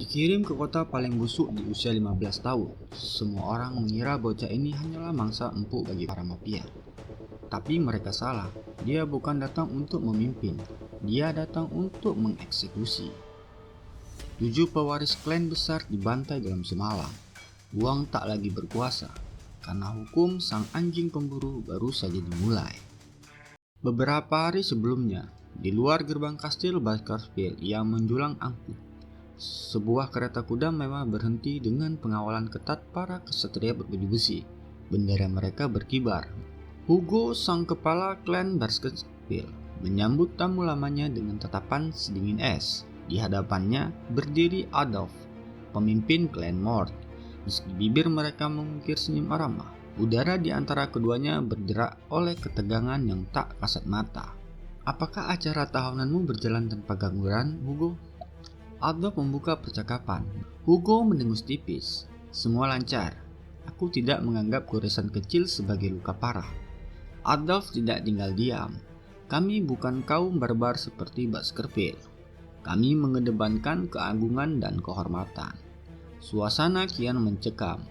Dikirim ke kota paling busuk di usia 15 tahun, semua orang mengira bocah ini hanyalah mangsa empuk bagi para mafia. Tapi mereka salah, dia bukan datang untuk memimpin, dia datang untuk mengeksekusi. 7 pewaris klan besar dibantai dalam semalam. Uang tak lagi berkuasa, karena hukum sang anjing pemburu baru saja dimulai. Beberapa hari sebelumnya, di luar gerbang kastil Baskerville yang menjulang angkut, sebuah kereta kuda mewah berhenti dengan pengawalan ketat para kesatria berbaju besi. Bendera mereka berkibar. Hugo, sang kepala klan Baskerville, menyambut tamu lamanya dengan tatapan sedingin es. Di hadapannya berdiri Adolf, pemimpin klan Mort. Meski bibir mereka mengukir senyum ramah, udara di antara keduanya berderak oleh ketegangan yang tak kasat mata. "Apakah acara tahunanmu berjalan tanpa gangguan, Hugo?" Adolf membuka percakapan. Hugo mendengus tipis. "Semua lancar. Aku tidak menganggap goresan kecil sebagai luka parah." Adolf tidak tinggal diam. "Kami bukan kaum barbar seperti Baskerville. Kami mengedepankan keagungan dan kehormatan." Suasana kian mencekam.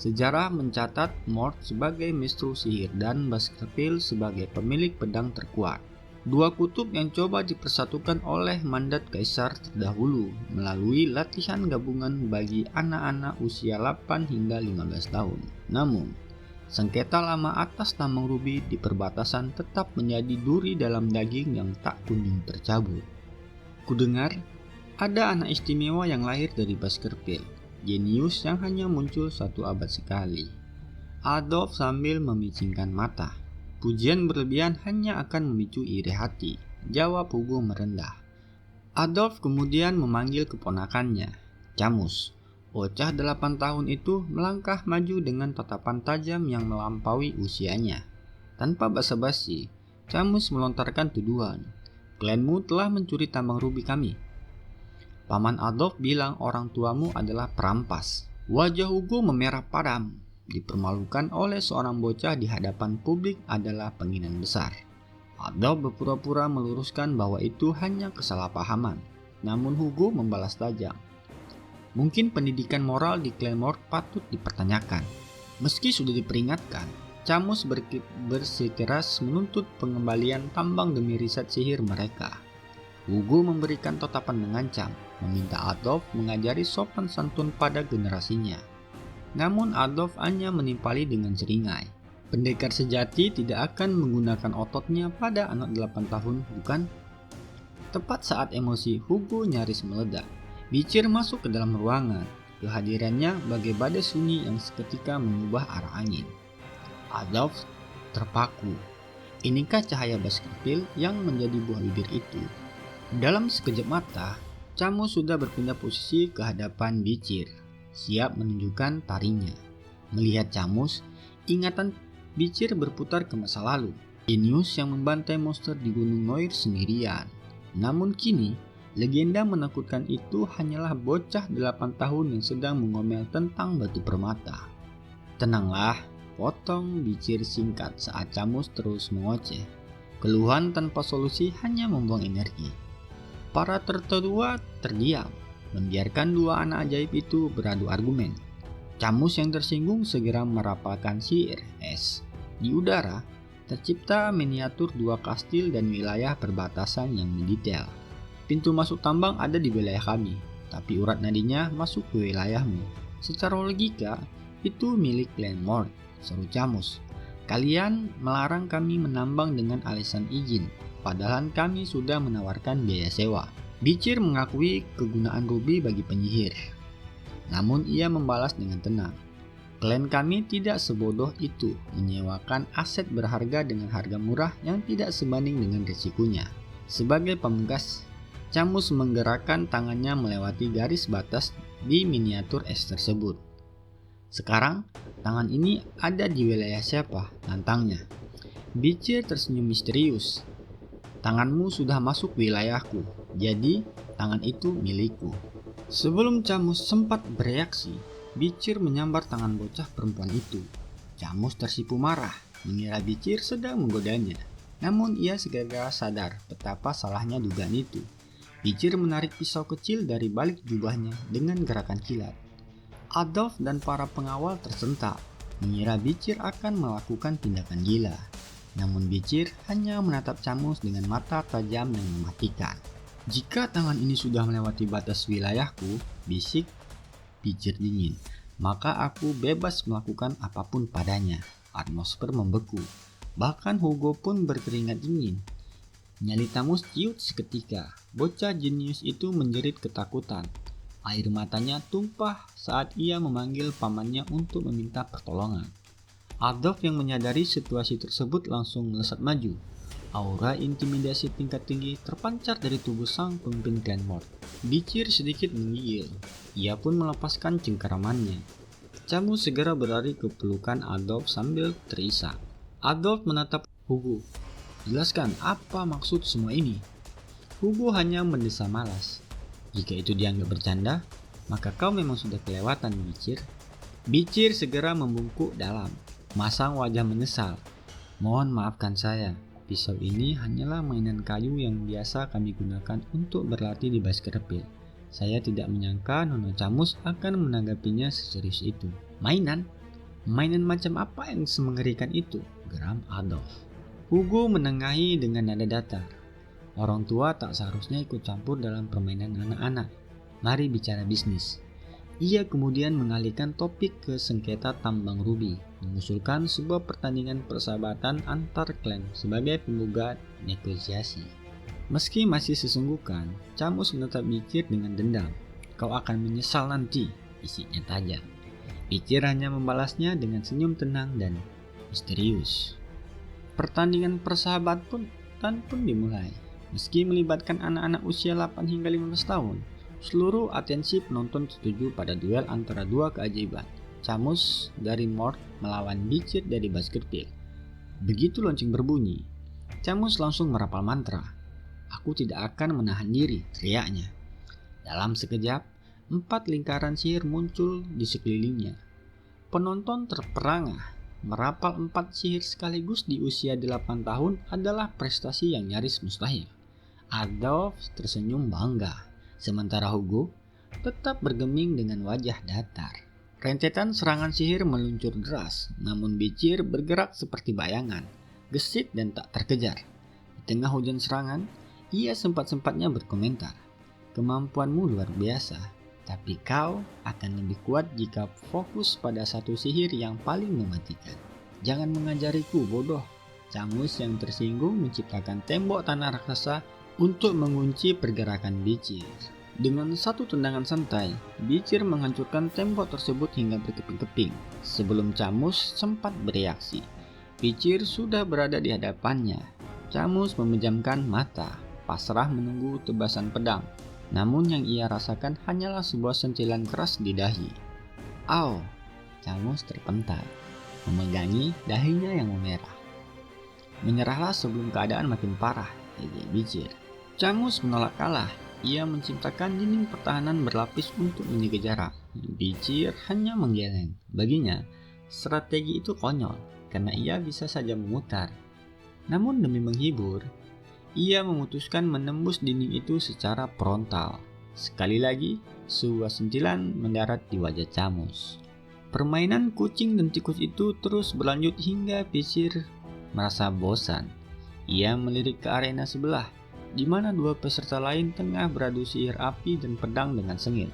Sejarah mencatat Mort sebagai maestro sihir dan Baskerville sebagai pemilik pedang terkuat. Dua kutub yang coba dipersatukan oleh mandat kaisar terdahulu melalui latihan gabungan bagi anak-anak usia 8 hingga 15 tahun. Namun, sengketa lama atas tambang rubi di perbatasan tetap menjadi duri dalam daging yang tak kunjung tercabut. Kudengar, ada anak istimewa yang lahir dari Baskerville, jenius yang hanya muncul 1 abad sekali. Adolf sambil memicingkan mata. "Pujian berlebihan hanya akan memicu iri hati," jawab Hugo merendah. Adolf kemudian memanggil keponakannya, Camus. Bocah 8 tahun itu melangkah maju dengan tatapan tajam yang melampaui usianya. Tanpa basa-basi, Camus melontarkan tuduhan. "Klanmu telah mencuri tambang rubi kami." Paman Adolf bilang orang tuamu adalah perampas. Wajah Hugo memerah padam. Dipermalukan oleh seorang bocah di hadapan publik adalah penghinaan besar. Adolf berpura-pura meluruskan bahwa itu hanya kesalahpahaman. Namun Hugo membalas tajam. "Mungkin pendidikan moral di klan Mort patut dipertanyakan." Meski sudah diperingatkan, Camus bersikeras menuntut pengembalian tambang demi riset sihir mereka. Hugo memberikan tatapan mengancam, meminta Adolf mengajari sopan santun pada generasinya. Namun Adolf hanya menimpali dengan seringai. "Pendekar sejati tidak akan menggunakan ototnya pada anak 8 tahun, bukan?" Tepat saat emosi Hugo nyaris meledak, Bicir masuk ke dalam ruangan. Kehadirannya bagai badai sunyi yang seketika mengubah arah angin. Adolf terpaku. Inikah cahaya Baskerville yang menjadi buah bibir itu? Dalam sekejap mata, Camus sudah berpindah posisi ke hadapan Bicir, siap menunjukkan tarinya. Melihat Camus, ingatan Bicir berputar ke masa lalu. Jenius yang membantai monster di Gunung Noir sendirian. Namun kini, legenda menakutkan itu hanyalah bocah 8 tahun yang sedang mengomel tentang batu permata. "Tenanglah," potong Bicir singkat saat Camus terus mengoceh. Keluhan tanpa solusi hanya membuang energi. Para tertua terdiam, membiarkan dua anak ajaib itu beradu argumen. Camus yang tersinggung segera merapalkan sihir es. Di udara, tercipta miniatur 2 kastil dan wilayah perbatasan yang mendetail. "Pintu masuk tambang ada di wilayah kami, tapi urat nadinya masuk ke wilayahmu. Secara logika, itu milik klan Mort," seru Camus. "Kalian melarang kami menambang dengan alasan izin, padahal kami sudah menawarkan biaya sewa." Bicir mengakui kegunaan rubi bagi penyihir. Namun ia membalas dengan tenang. "Klan kami tidak sebodoh itu menyewakan aset berharga dengan harga murah yang tidak sebanding dengan risikonya." Sebagai pamungkas, Camus menggerakkan tangannya melewati garis batas di miniatur es tersebut. "Sekarang, tangan ini ada di wilayah siapa?" tantangnya. Bicir tersenyum misterius. "Tanganmu sudah masuk wilayahku, jadi tangan itu milikku." Sebelum Camus sempat bereaksi, Bicir menyambar tangan bocah perempuan itu. Camus tersipu marah, mengira Bicir sedang menggodanya. Namun ia segera sadar betapa salahnya dugaan itu. Bicir menarik pisau kecil dari balik jubahnya dengan gerakan kilat. Adolf dan para pengawal tersentak, mengira Bicir akan melakukan tindakan gila. Namun Bicir hanya menatap Camus dengan mata tajam yang mematikan. "Jika tangan ini sudah melewati batas wilayahku," bisik Bicir dingin, "maka aku bebas melakukan apapun padanya." Atmosfer membeku. Bahkan Hugo pun berkeringat dingin. Nyali Camus ciut seketika. Bocah jenius itu menjerit ketakutan. Air matanya tumpah saat ia memanggil pamannya untuk meminta pertolongan. Adolf yang menyadari situasi tersebut langsung melesat maju. Aura intimidasi tingkat tinggi terpancar dari tubuh sang pemimpin Glenmore. Bicir sedikit menggigil. Ia pun melepaskan cengkeramannya. Camus segera berlari ke pelukan Adolf sambil terisak. Adolf menatap Hugo. "Jelaskan apa maksud semua ini?" Hugo hanya mendesah malas. "Jika itu dianggap bercanda, maka kau memang sudah kelewatan, Bicir." Bicir segera membungkuk dalam, masang wajah menyesal. "Mohon maafkan saya. Pisau ini hanyalah mainan kayu yang biasa kami gunakan untuk berlatih di Baskerville. Saya tidak menyangka Nona Camus akan menanggapinya seserius itu." "Mainan? Mainan macam apa yang semengerikan itu?" geram Adolf. Hugo menengahi dengan nada datar. "Orang tua tak seharusnya ikut campur dalam permainan anak-anak. Mari bicara bisnis." Ia kemudian mengalihkan topik ke sengketa tambang rubi, mengusulkan sebuah pertandingan persahabatan antar klan sebagai pembuka negosiasi. Meski masih sesungguhkan, Camus menatap Bicir dengan dendam. "Kau akan menyesal nanti," bisiknya tajam. Bicir hanya membalasnya dengan senyum tenang dan misterius. Pertandingan persahabatan pun dimulai. Meski melibatkan anak-anak usia 8 hingga 15 tahun, seluruh atensi penonton tertuju pada duel antara dua keajaiban, Camus dari Mort melawan Bicir dari Baskerville. Begitu lonceng berbunyi, Camus langsung merapal mantra. "Aku tidak akan menahan diri," teriaknya. Dalam sekejap, 4 lingkaran sihir muncul di sekelilingnya. Penonton terperangah. Merapal 4 sihir sekaligus di usia 8 tahun adalah prestasi yang nyaris mustahil. Adolf tersenyum bangga, sementara Hugo tetap bergeming dengan wajah datar. Rentetan serangan sihir meluncur deras, namun Bicir bergerak seperti bayangan, gesit dan tak terkejar. Di tengah hujan serangan, ia sempat-sempatnya berkomentar, "Kemampuanmu luar biasa, tapi kau akan lebih kuat jika fokus pada satu sihir yang paling mematikan. Jangan mengajariku, bodoh." Camus yang tersinggung menciptakan tembok tanah raksasa untuk mengunci pergerakan Bicir. Dengan satu tendangan santai, Bicir menghancurkan tembok tersebut hingga berkeping-keping. Sebelum Camus sempat bereaksi, Bicir sudah berada di hadapannya. Camus memejamkan mata, pasrah menunggu tebasan pedang. Namun yang ia rasakan hanyalah sebuah sentilan keras di dahi. "Au!" Camus terpental, memegangi dahinya yang memerah. "Menyerahlah sebelum keadaan makin parah," ejek Bicir. Camus menolak kalah. Ia menciptakan dinding pertahanan berlapis untuk menjaga jarak. Bicir hanya menggeleng. Baginya, strategi itu konyol karena ia bisa saja memutar. Namun demi menghibur, ia memutuskan menembus dinding itu secara frontal. Sekali lagi, sebuah sentilan mendarat di wajah Camus. Permainan kucing dan tikus itu terus berlanjut hingga Bicir merasa bosan. Ia melirik ke arena sebelah, di mana dua peserta lain tengah beradu sihir api dan pedang dengan sengit.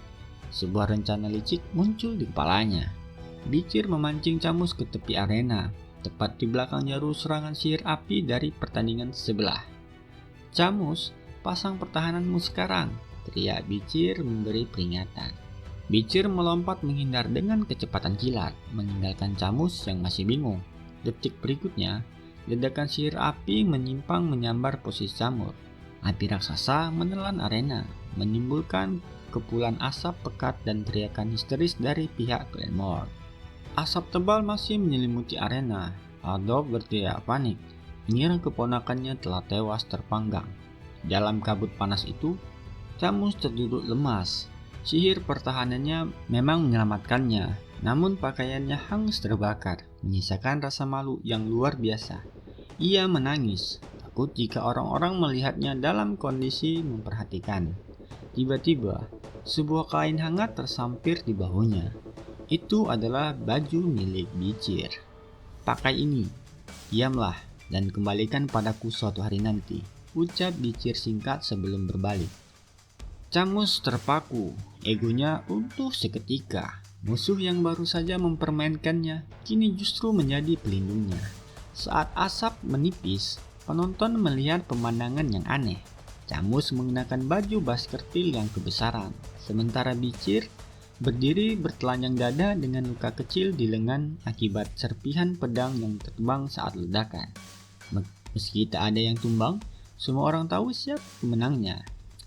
Sebuah rencana licik muncul di kepalanya. Bicir memancing Camus ke tepi arena, tepat di belakang jarum serangan sihir api dari pertandingan sebelah. "Camus, pasang pertahananmu sekarang," teriak Bicir memberi peringatan. Bicir melompat menghindar dengan kecepatan kilat, meninggalkan Camus yang masih bingung. Detik berikutnya, ledakan sihir api menyimpang menyambar posisi Camus. Api raksasa menelan arena, menimbulkan kepulan asap pekat dan teriakan histeris dari pihak Glenmore. Asap tebal masih menyelimuti arena. Adolf berteriak panik, mengira keponakannya telah tewas terpanggang. Dalam kabut panas itu, Camus terduduk lemas. Sihir pertahanannya memang menyelamatkannya, namun pakaiannya hangus terbakar, menyisakan rasa malu yang luar biasa. Ia menangis, takut jika orang-orang melihatnya dalam kondisi memperhatikan. Tiba-tiba, sebuah kain hangat tersampir di bahunya. Itu adalah baju milik Bicir. "Pakai ini, diamlah, dan kembalikan padaku suatu hari nanti," ucap Bicir singkat sebelum berbalik. Camus terpaku, egonya runtuh seketika. Musuh yang baru saja mempermainkannya, kini justru menjadi pelindungnya. Saat asap menipis, penonton melihat pemandangan yang aneh. Camus mengenakan baju Baskerville yang kebesaran, sementara Bicir berdiri bertelanjang dada dengan luka kecil di lengan akibat serpihan pedang yang terbang saat ledakan. Meski tak ada yang tumbang, semua orang tahu siapa pemenangnya.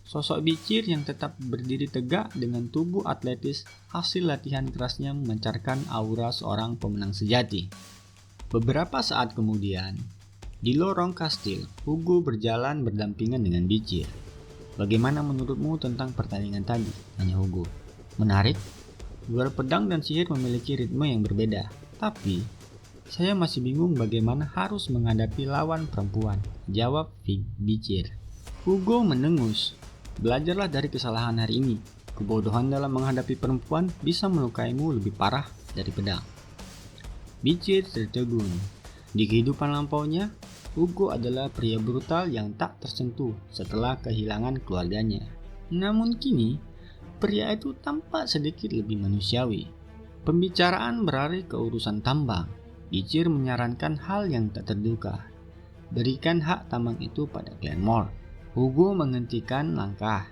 Sosok Bicir yang tetap berdiri tegak dengan tubuh atletis hasil latihan kerasnya memancarkan aura seorang pemenang sejati. Beberapa saat kemudian, di lorong kastil, Hugo berjalan berdampingan dengan Bicir. "Bagaimana menurutmu tentang pertandingan tadi?" tanya Hugo. "Menarik. Duel pedang dan sihir memiliki ritme yang berbeda. Tapi, saya masih bingung bagaimana harus menghadapi lawan perempuan," jawab Bicir. Hugo mendengus. "Belajarlah dari kesalahan hari ini. Kebodohan dalam menghadapi perempuan bisa melukaimu lebih parah dari pedang." Bicir tertegun. Di kehidupan lampaunya, Hugo adalah pria brutal yang tak tersentuh setelah kehilangan keluarganya. Namun kini, pria itu tampak sedikit lebih manusiawi. Pembicaraan beralih ke urusan tambang. Bicir menyarankan hal yang tak terduga. "Berikan hak tambang itu pada Glenmore." Hugo menghentikan langkah.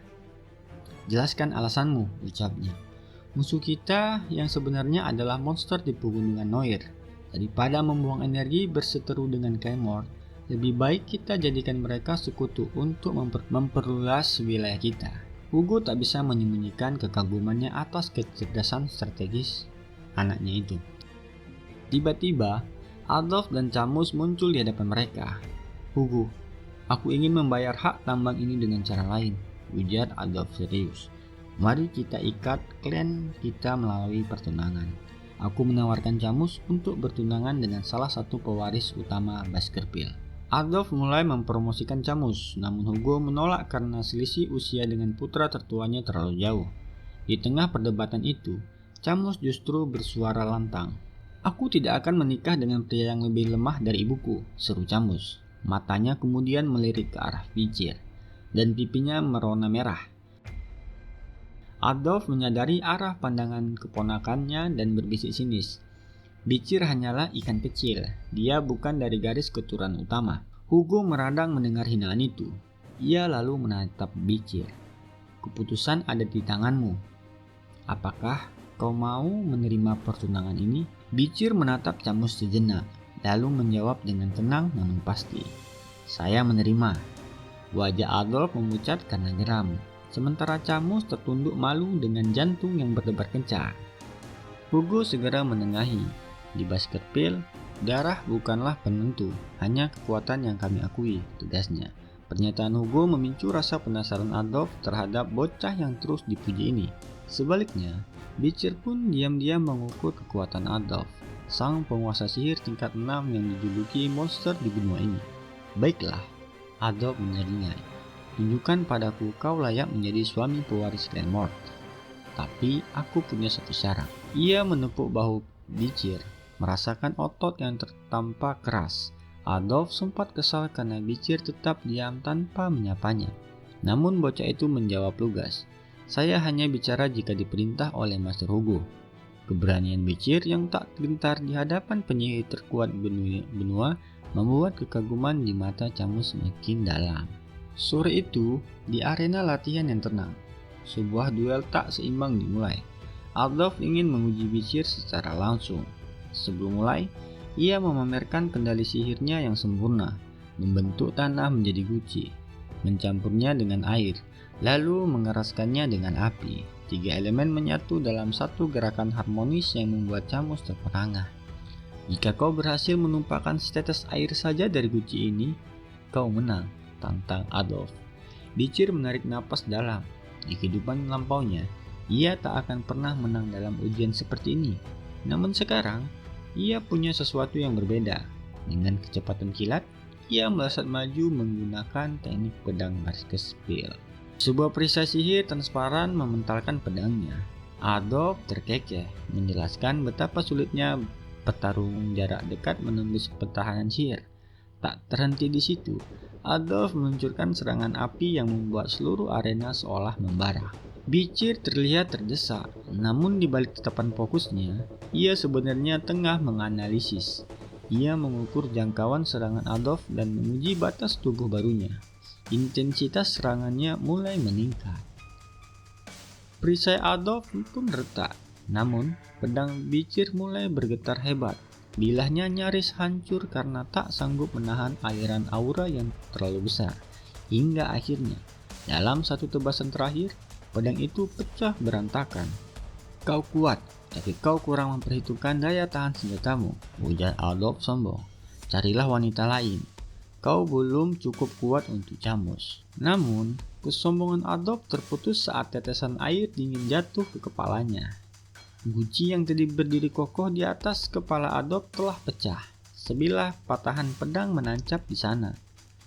"Jelaskan alasanmu," ucapnya. "Musuh kita yang sebenarnya adalah monster di pegunungan Noir. Daripada membuang energi berseteru dengan Glenmore, lebih baik kita jadikan mereka sekutu untuk memperluas wilayah kita." Hugo tak bisa menyembunyikan kekagumannya atas kecerdasan strategis anaknya itu. Tiba-tiba, Adolf dan Camus muncul di hadapan mereka. "Hugo, aku ingin membayar hak tambang ini dengan cara lain," ujar Adolf serius. "Mari kita ikat klan kita melalui pertunangan. Aku menawarkan Camus untuk bertunangan dengan salah satu pewaris utama Baskerville." Adolf mulai mempromosikan Camus, namun Hugo menolak karena selisih usia dengan putra tertuanya terlalu jauh. Di tengah perdebatan itu, Camus justru bersuara lantang. "Aku tidak akan menikah dengan pria yang lebih lemah dari ibuku," seru Camus. Matanya kemudian melirik ke arah Bicir, dan pipinya merona merah. Adolf menyadari arah pandangan keponakannya dan berbisik sinis. "Bicir hanyalah ikan kecil, dia bukan dari garis keturunan utama." Hugo meradang mendengar hinaan itu. Ia lalu menatap Bicir. "Keputusan ada di tanganmu. Apakah kau mau menerima pertunangan ini?" Bicir menatap Camus sejenak, lalu menjawab dengan tenang namun pasti. "Saya menerima." Wajah Adolf memucat karena geram, sementara Camus tertunduk malu dengan jantung yang berdebar kencang. Hugo segera menengahi. "Di Baskerville, darah bukanlah penentu, hanya kekuatan yang kami akui," tegasnya. Pernyataan Hugo memicu rasa penasaran Adolf terhadap bocah yang terus dipuji ini. Sebaliknya, Bicir pun diam-diam mengukur kekuatan Adolf, sang penguasa sihir tingkat 6 yang dijuluki monster di benua ini. "Baiklah," Adolf menyeringai. "Tunjukkan padaku kau layak menjadi suami pewaris Glenmore. Tapi aku punya satu syarat." Ia menepuk bahu Bicir, merasakan otot yang tertampak keras. Adolf sempat kesal karena Bicir tetap diam tanpa menyapanya. Namun bocah itu menjawab lugas, "Saya hanya bicara jika diperintah oleh Master Hugo." Keberanian Bicir yang tak gentar di hadapan penyihir terkuat benua membuat kekaguman di mata Camus semakin dalam. Sore itu, di arena latihan yang tenang, sebuah duel tak seimbang dimulai. Adolf ingin menguji Bicir secara langsung. Sebelum mulai, ia memamerkan kendali sihirnya yang sempurna, membentuk tanah menjadi guci, mencampurnya dengan air, lalu mengeraskannya dengan api. 3 elemen menyatu dalam satu gerakan harmonis yang membuat Camus terperangah. "Jika kau berhasil menumpahkan setetes air saja dari guci ini, kau menang," tantang Adolf. Bicir menarik napas dalam. Di kehidupan lampaunya, ia tak akan pernah menang dalam ujian seperti ini. Namun sekarang, ia punya sesuatu yang berbeda. Dengan kecepatan kilat, ia melesat maju menggunakan teknik pedang Baskerville. Sebuah perisai sihir transparan mementalkan pedangnya. Adolf terkekeh menjelaskan betapa sulitnya petarung jarak dekat menembus pertahanan sihir. Tak terhenti di situ, Adolf meluncurkan serangan api yang membuat seluruh arena seolah membara. Bichir terlihat terdesak, namun di balik tatapan fokusnya, ia sebenarnya tengah menganalisis. Ia mengukur jangkauan serangan Adolf dan menguji batas tubuh barunya. Intensitas serangannya mulai meningkat. Perisai Adolf pun retak, namun pedang Bichir mulai bergetar hebat. Bilahnya nyaris hancur karena tak sanggup menahan aliran aura yang terlalu besar. Hingga akhirnya, dalam satu tebasan terakhir, pedang itu pecah berantakan. "Kau kuat, tapi kau kurang memperhitungkan daya tahan senjatamu," ujar Adolf sombong. "Carilah wanita lain. Kau belum cukup kuat untuk Camus." Namun, kesombongan Adolf terputus saat tetesan air dingin jatuh ke kepalanya. Guci yang tadi berdiri kokoh di atas kepala Adolf telah pecah. Sebilah patahan pedang menancap di sana.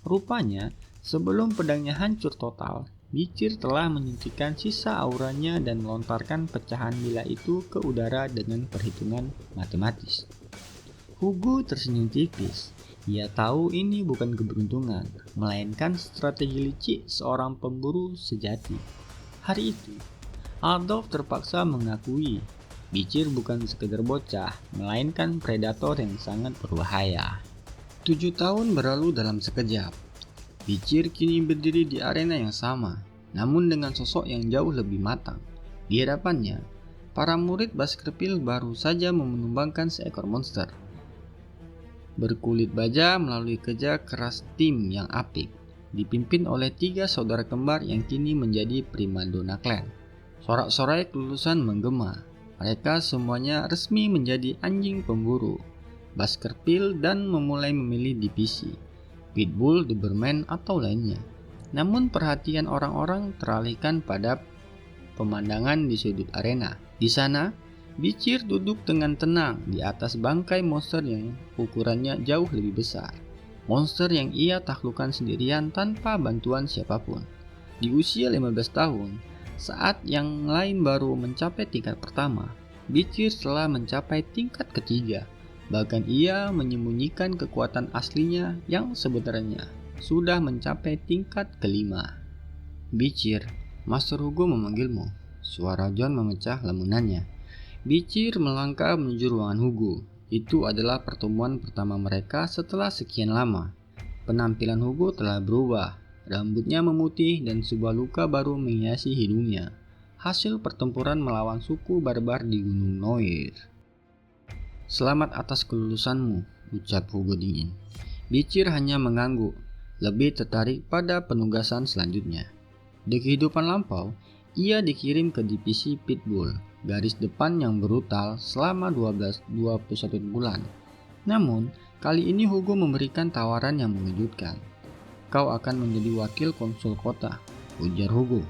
Rupanya, sebelum pedangnya hancur total, Bichir telah menyuntikkan sisa auranya dan melontarkan pecahan bila itu ke udara dengan perhitungan matematis. Hugo tersenyum tipis. Ia tahu ini bukan keberuntungan, melainkan strategi licik seorang pemburu sejati. Hari itu, Adolf terpaksa mengakui Bichir bukan sekedar bocah, melainkan predator yang sangat berbahaya. 7 tahun berlalu dalam sekejap. Bichir kini berdiri di arena yang sama, namun dengan sosok yang jauh lebih matang. Di hadapannya, para murid Baskerville baru saja menumbangkan seekor monster berkulit baja melalui kerja keras tim yang apik, dipimpin oleh 3 saudara kembar yang kini menjadi primadona klan. Sorak-sorai kelulusan menggema. Mereka semuanya resmi menjadi anjing pemburu Baskerville dan memulai memilih divisi, Pitbull, Doberman, atau lainnya. Namun perhatian orang-orang teralihkan pada pemandangan di sudut arena. Di sana, Bichir duduk dengan tenang di atas bangkai monster yang ukurannya jauh lebih besar. Monster yang ia taklukkan sendirian tanpa bantuan siapapun. Di usia 15 tahun, saat yang lain baru mencapai tingkat pertama, Bichir telah mencapai tingkat ketiga. Bahkan ia menyembunyikan kekuatan aslinya yang sebenarnya sudah mencapai tingkat kelima. "Bichir, Master Hugo memanggilmu." Suara John memecah lamunannya. Bichir melangkah menuju ruangan Hugo. Itu adalah pertemuan pertama mereka setelah sekian lama. Penampilan Hugo telah berubah. Rambutnya memutih dan sebuah luka baru menghiasi hidungnya. Hasil pertempuran melawan suku barbar di Gunung Noir. "Selamat atas kelulusanmu," ucap Hugo dingin. Bichir hanya mengangguk, lebih tertarik pada penugasan selanjutnya. Di kehidupan lampau, ia dikirim ke divisi Pitbull, garis depan yang brutal selama 21 bulan. Namun, kali ini Hugo memberikan tawaran yang mengejutkan. "Kau akan menjadi wakil konsul kota," ujar Hugo.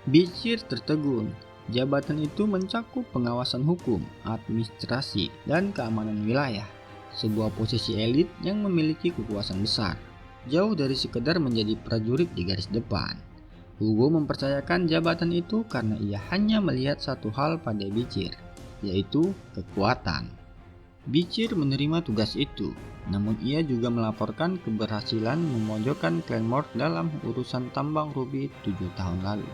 Bichir tertegun. Jabatan itu mencakup pengawasan hukum, administrasi, dan keamanan wilayah. Sebuah posisi elit yang memiliki kekuasaan besar, jauh dari sekedar menjadi prajurit di garis depan. Hugo mempercayakan jabatan itu karena ia hanya melihat satu hal pada Bichir, yaitu kekuatan. Bichir menerima tugas itu, namun ia juga melaporkan keberhasilan memojokkan klan Mork dalam urusan tambang rubi 7 tahun lalu.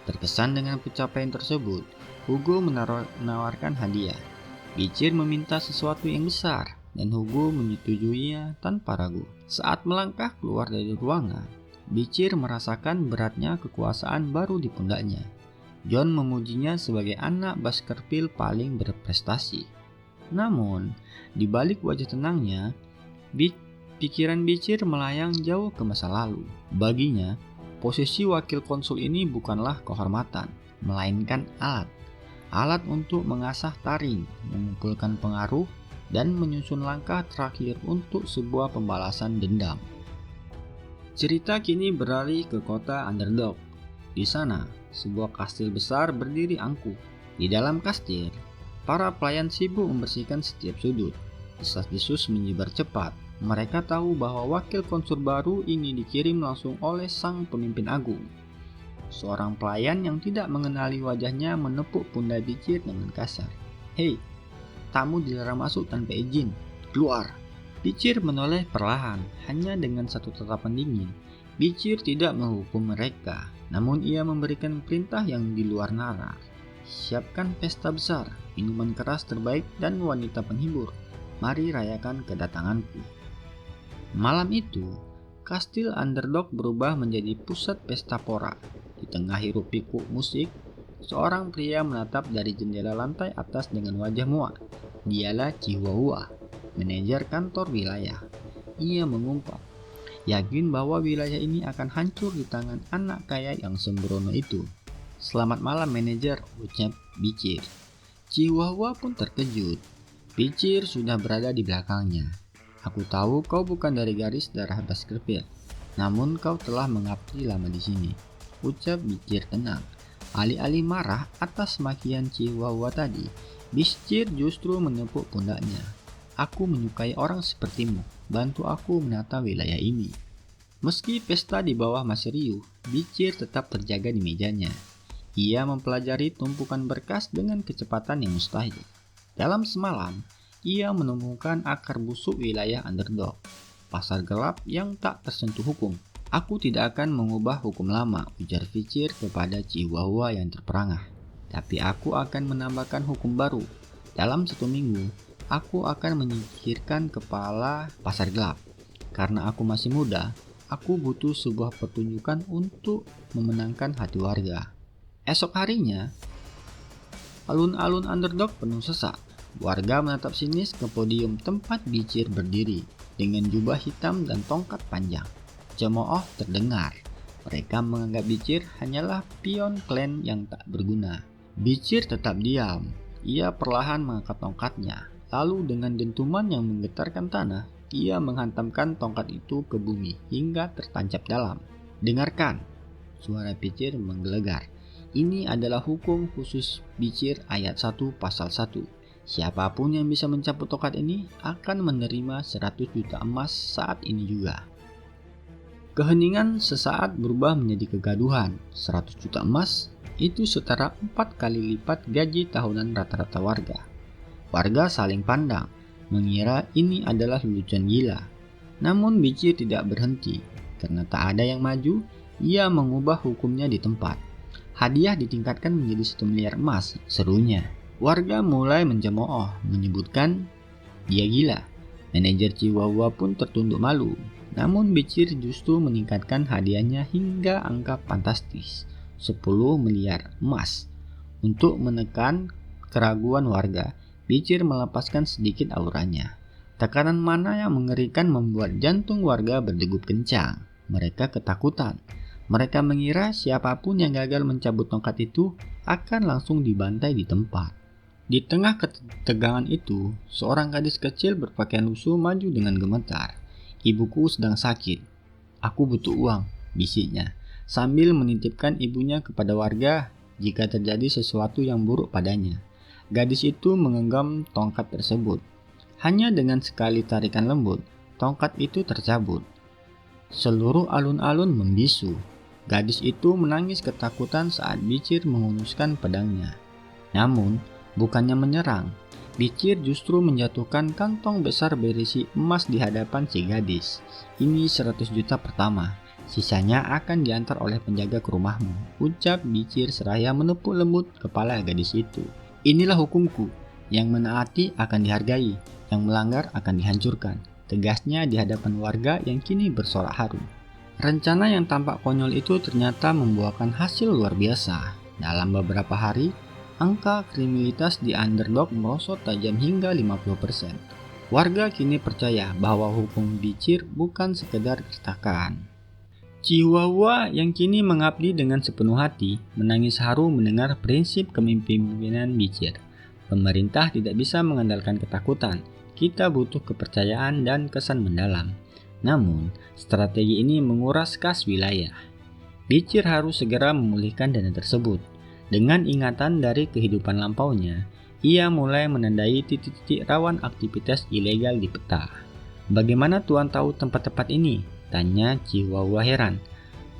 Terkesan dengan pencapaian tersebut, Hugo menawarkan hadiah. Bichir meminta sesuatu yang besar, dan Hugo menyetujuinya tanpa ragu. Saat melangkah keluar dari ruangan, Bichir merasakan beratnya kekuasaan baru di pundaknya. John memujinya sebagai anak Baskerville paling berprestasi. Namun, di balik wajah tenangnya, pikiran Bichir melayang jauh ke masa lalu. Baginya, posisi wakil konsul ini bukanlah kehormatan, melainkan alat. Alat untuk mengasah taring, mengumpulkan pengaruh, dan menyusun langkah terakhir untuk sebuah pembalasan dendam. Cerita kini beralih ke kota Underdog. Di sana, sebuah kastil besar berdiri angkuh. Di dalam kastil, para pelayan sibuk membersihkan setiap sudut. Desas-desus menyebar cepat. Mereka tahu bahwa wakil konsul baru ini dikirim langsung oleh sang pemimpin agung. seorang pelayan yang tidak mengenali wajahnya menepuk pundak Bicir dengan kasar. "Hei, tamu dilarang masuk tanpa izin. Keluar!" Bicir menoleh perlahan, hanya dengan satu tatapan dingin. Bicir tidak menghukum mereka, namun ia memberikan perintah yang di luar nalar. "Siapkan pesta besar, minuman keras terbaik dan wanita penghibur. Mari rayakan kedatanganku." Malam itu, Kastil Underdog berubah menjadi pusat pesta pora. Di tengah hiruk-pikuk musik, seorang pria menatap dari jendela lantai atas dengan wajah muak. Dialah Chihuahua, manajer kantor wilayah. Ia mengumpat, yakin bahwa wilayah ini akan hancur di tangan anak kaya yang sembrono itu. "Selamat malam, manajer," ucap Bicir. Chihuahua pun terkejut. Bicir sudah berada di belakangnya. "Aku tahu kau bukan dari garis darah Baskerville, namun kau telah mengabdi lama di sini," ucap Bicir tenang. Alih-alih marah atas makian Chihuahua tadi, Bicir justru menepuk pundaknya. "Aku menyukai orang sepertimu. Bantu aku menata wilayah ini." Meski pesta di bawah masih riuh, Bicir tetap terjaga di mejanya. Ia mempelajari tumpukan berkas dengan kecepatan yang mustahil. Dalam semalam, ia menemukan akar busuk wilayah Underdog, pasar gelap yang tak tersentuh hukum. "Aku tidak akan mengubah hukum lama," ujar Bicir kepada Chihuahua yang terperangah. "Tapi aku akan menambahkan hukum baru. Dalam 1 minggu, aku akan menyingkirkan kepala pasar gelap. Karena aku masih muda, aku butuh sebuah pertunjukan untuk memenangkan hati warga." Esok harinya, alun-alun Underdog penuh sesak. Warga menatap sinis ke podium tempat Bicir berdiri dengan jubah hitam dan tongkat panjang. Cemooh terdengar. Mereka menganggap Bicir hanyalah pion klan yang tak berguna. Bicir tetap diam. Ia perlahan mengangkat tongkatnya. Lalu dengan dentuman yang menggetarkan tanah, ia menghantamkan tongkat itu ke bumi hingga tertancap dalam. "Dengarkan," suara Bicir menggelegar. "Ini adalah hukum khusus Bicir ayat 1 pasal 1. Siapapun yang bisa mencabut tongkat ini akan menerima 100 juta emas saat ini juga." Keheningan sesaat berubah menjadi kegaduhan. 100 juta emas itu setara 4 kali lipat gaji tahunan rata-rata warga. Warga saling pandang, mengira ini adalah lelucon gila. Namun Bicir tidak berhenti. Karena tak ada yang maju, ia mengubah hukumnya di tempat. "Hadiah ditingkatkan menjadi 1 miliar emas," serunya. Warga mulai mencemooh, menyebutkan dia gila. Manajer Chihuahua pun tertunduk malu. Namun Bicir justru meningkatkan hadiahnya hingga angka fantastis, 10 miliar emas. Untuk menekan keraguan warga, Bicir melepaskan sedikit auranya. Tekanan mana yang mengerikan membuat jantung warga berdegup kencang. Mereka ketakutan. Mereka mengira siapapun yang gagal mencabut tongkat itu akan langsung dibantai di tempat. Di tengah ketegangan itu, seorang gadis kecil berpakaian lusuh maju dengan gemetar. "Ibuku sedang sakit. Aku butuh uang," bisiknya, sambil menitipkan ibunya kepada warga jika terjadi sesuatu yang buruk padanya. Gadis itu menggenggam tongkat tersebut. Hanya dengan sekali tarikan lembut, tongkat itu tercabut. Seluruh alun-alun membisu. Gadis itu menangis ketakutan saat Bicir menghunuskan pedangnya. Namun, bukannya menyerang, Bicir justru menjatuhkan kantong besar berisi emas di hadapan si gadis. "Ini 100 juta pertama, sisanya akan diantar oleh penjaga ke rumahmu," ucap Bicir seraya menepuk lembut kepala gadis itu. "Inilah hukumku, yang menaati akan dihargai, yang melanggar akan dihancurkan," tegasnya di hadapan warga yang kini bersorak haru. Rencana yang tampak konyol itu ternyata membuahkan hasil luar biasa. Dalam beberapa hari, angka kriminalitas di Underdog merosot tajam hingga 50%. Warga kini percaya bahwa hukum Bicir bukan sekedar gertakan. Chihuahua yang kini mengabdi dengan sepenuh hati menangis haru mendengar prinsip kepemimpinan Bicir. "Pemerintah tidak bisa mengandalkan ketakutan. Kita butuh kepercayaan dan kesan mendalam." Namun, strategi ini menguras kas wilayah. Bicir harus segera memulihkan dana tersebut. Dengan ingatan dari kehidupan lampaunya, ia mulai menandai titik-titik rawan aktivitas ilegal di peta. "Bagaimana Tuan tahu tempat-tempat ini?" tanya Chihuahua heran.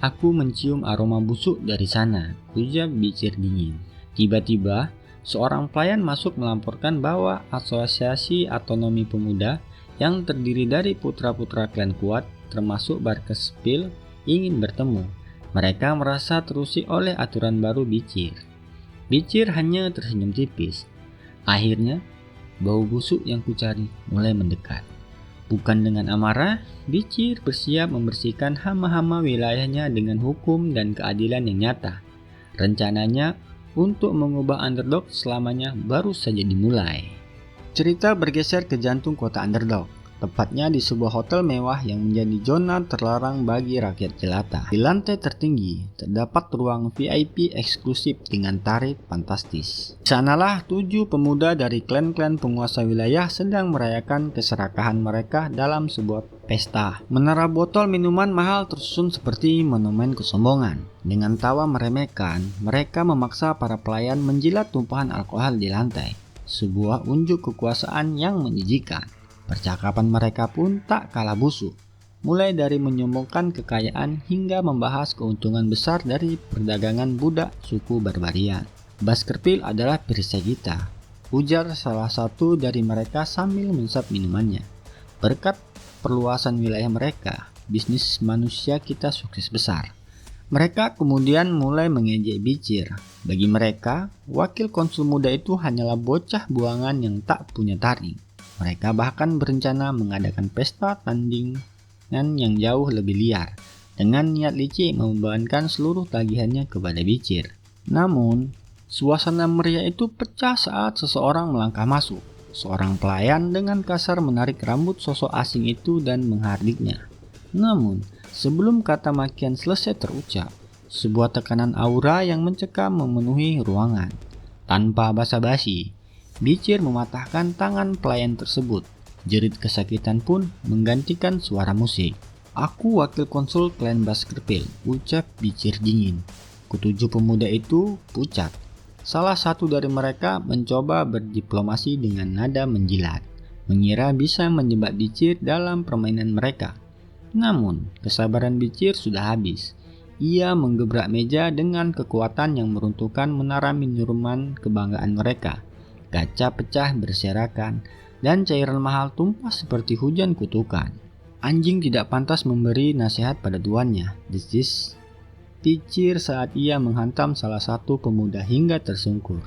Aku mencium aroma busuk dari sana, ujar Bicir dingin. Tiba-tiba, seorang pelayan masuk melaporkan bahwa Asosiasi Otonomi Pemuda yang terdiri dari putra-putra klan kuat, termasuk Baskerville, ingin bertemu. Mereka merasa terusik oleh aturan baru Bicir. Bicir hanya tersenyum tipis. Akhirnya, bau busuk yang kucari mulai mendekat. Bukan dengan amarah, Bicir bersiap membersihkan hama-hama wilayahnya dengan hukum dan keadilan yang nyata. Rencananya untuk mengubah Underdog selamanya baru saja dimulai. Cerita bergeser ke jantung kota Underdog, tepatnya di sebuah hotel mewah yang menjadi zona terlarang bagi rakyat jelata. Di lantai tertinggi, terdapat ruang VIP eksklusif dengan tarif fantastis. Di sanalah 7 pemuda dari klan-klan penguasa wilayah sedang merayakan keserakahan mereka dalam sebuah pesta. Menara botol minuman mahal tersusun seperti monumen kesombongan. Dengan tawa meremehkan, mereka memaksa para pelayan menjilat tumpahan alkohol di lantai. Sebuah unjuk kekuasaan yang menjijikan. Percakapan mereka pun tak kalah busuk, mulai dari menyombongkan kekayaan hingga membahas keuntungan besar dari perdagangan budak suku Barbarian. Baskerville adalah perisai kita, ujar salah satu dari mereka sambil mensap minumannya. Berkat perluasan wilayah mereka, bisnis manusia kita sukses besar. Mereka kemudian mulai mengejek Bicir. Bagi mereka, wakil konsul muda itu hanyalah bocah buangan yang tak punya taring. Mereka bahkan berencana mengadakan pesta tandingan yang jauh lebih liar, dengan niat licik membebankan seluruh tagihannya kepada Bicir. Namun, suasana meriah itu pecah saat seseorang melangkah masuk. Seorang pelayan dengan kasar menarik rambut sosok asing itu dan menghardiknya. Namun, sebelum kata makian selesai terucap, sebuah tekanan aura yang mencekam memenuhi ruangan. Tanpa basa-basi, Bicir mematahkan tangan pelayan tersebut. Jerit kesakitan pun menggantikan suara musik. Aku wakil konsul klan Baskerville, ucap Bicir dingin. Ketujuh pemuda itu pucat. Salah satu dari mereka mencoba berdiplomasi dengan nada menjilat, mengira bisa menjebak Bicir dalam permainan mereka. Namun, kesabaran Bicir sudah habis. Ia menggebrak meja dengan kekuatan yang meruntuhkan menara minuman kebanggaan mereka. Kaca pecah berserakan, dan cairan mahal tumpah seperti hujan kutukan. Anjing tidak pantas memberi nasihat pada tuannya, desis Bicir saat ia menghantam salah satu pemuda hingga tersungkur.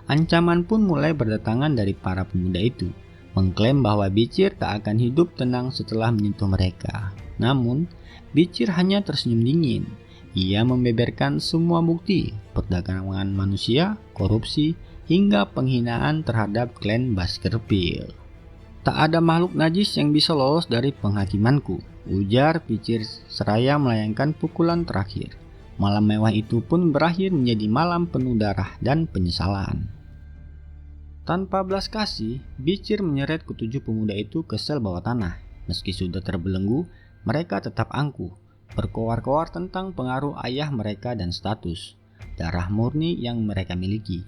Ancaman pun mulai berdatangan dari para pemuda itu, mengklaim bahwa Bicir tak akan hidup tenang setelah menyentuh mereka. Namun, Bicir hanya tersenyum dingin. Ia membeberkan semua bukti, perdagangan manusia, korupsi, hingga penghinaan terhadap klan Baskerville. Tak ada makhluk najis yang bisa lolos dari penghakimanku, ujar Bicir seraya melayangkan pukulan terakhir. Malam mewah itu pun berakhir menjadi malam penuh darah dan penyesalan. Tanpa belas kasih, Bicir menyeret ketujuh pemuda itu ke sel bawah tanah. Meski sudah terbelenggu, mereka tetap angkuh, berkoar-koar tentang pengaruh ayah mereka dan status darah murni yang mereka miliki.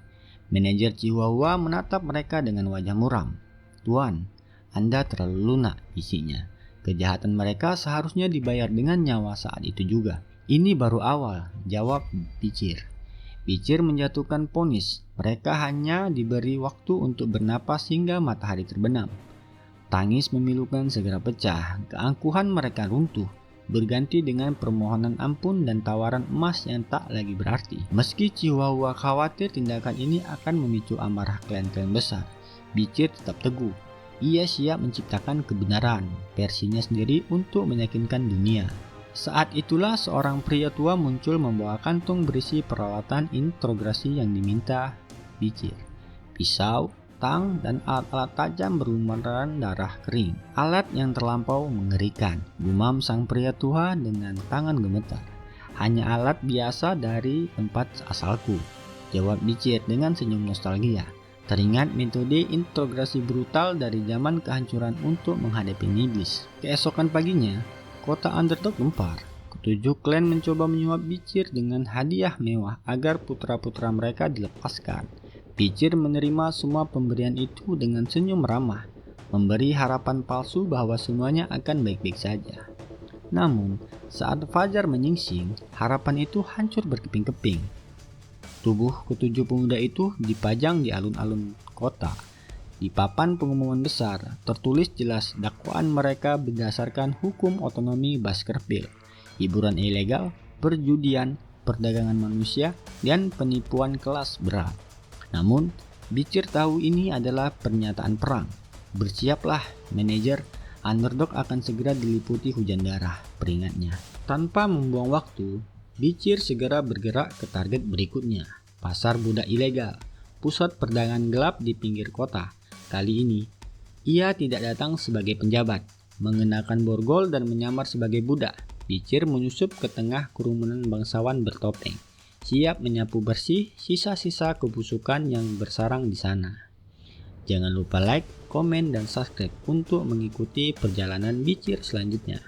Manajer Chihuahua menatap mereka dengan wajah muram. "Tuan, Anda terlalu lunak," bisiknya. "Kejahatan mereka seharusnya dibayar dengan nyawa saat itu juga." "Ini baru awal," jawab Bicir. Bicir menjatuhkan vonis. Mereka hanya diberi waktu untuk bernapas hingga matahari terbenam. Tangis memilukan segera pecah. Keangkuhan mereka runtuh, berganti dengan permohonan ampun dan tawaran emas yang tak lagi berarti. Meski Chihuahua khawatir tindakan ini akan memicu amarah klan-klan besar, Bicir tetap teguh. Ia siap menciptakan kebenaran versinya sendiri untuk meyakinkan dunia. Saat itulah seorang pria tua muncul membawa kantung berisi peralatan interogasi yang diminta Bicir. Pisau, tang, dan alat-alat tajam berlumuran darah kering. "Alat yang terlampau mengerikan," gumam sang pria tua dengan tangan gemetar. "Hanya alat biasa dari tempat asalku," jawab Bicir dengan senyum nostalgia. Teringat metode interogasi brutal dari zaman kehancuran untuk menghadapi iblis. Keesokan paginya, kota Underdog gempar. Ketujuh klan mencoba menyuap Bicir dengan hadiah mewah agar putra-putra mereka dilepaskan. Bicir menerima semua pemberian itu dengan senyum ramah, memberi harapan palsu bahwa semuanya akan baik-baik saja. Namun, saat fajar menyingsing, harapan itu hancur berkeping-keping. Tubuh ketujuh pemuda itu dipajang di alun-alun kota. Di papan pengumuman besar, tertulis jelas dakwaan mereka berdasarkan hukum otonomi Baskerville, hiburan ilegal, perjudian, perdagangan manusia, dan penipuan kelas berat. Namun, Beecher tahu ini adalah pernyataan perang. Bersiaplah, manajer. Underdog akan segera diliputi hujan darah, peringatnya. Tanpa membuang waktu, Beecher segera bergerak ke target berikutnya, pasar budak ilegal, pusat perdagangan gelap di pinggir kota. Kali ini, ia tidak datang sebagai penjabat, mengenakan borgol dan menyamar sebagai budak. Beecher menyusup ke tengah kerumunan bangsawan bertopeng, siap menyapu bersih sisa-sisa kebusukan yang bersarang di sana. Jangan lupa like, komen, dan subscribe untuk mengikuti perjalanan Beecher selanjutnya.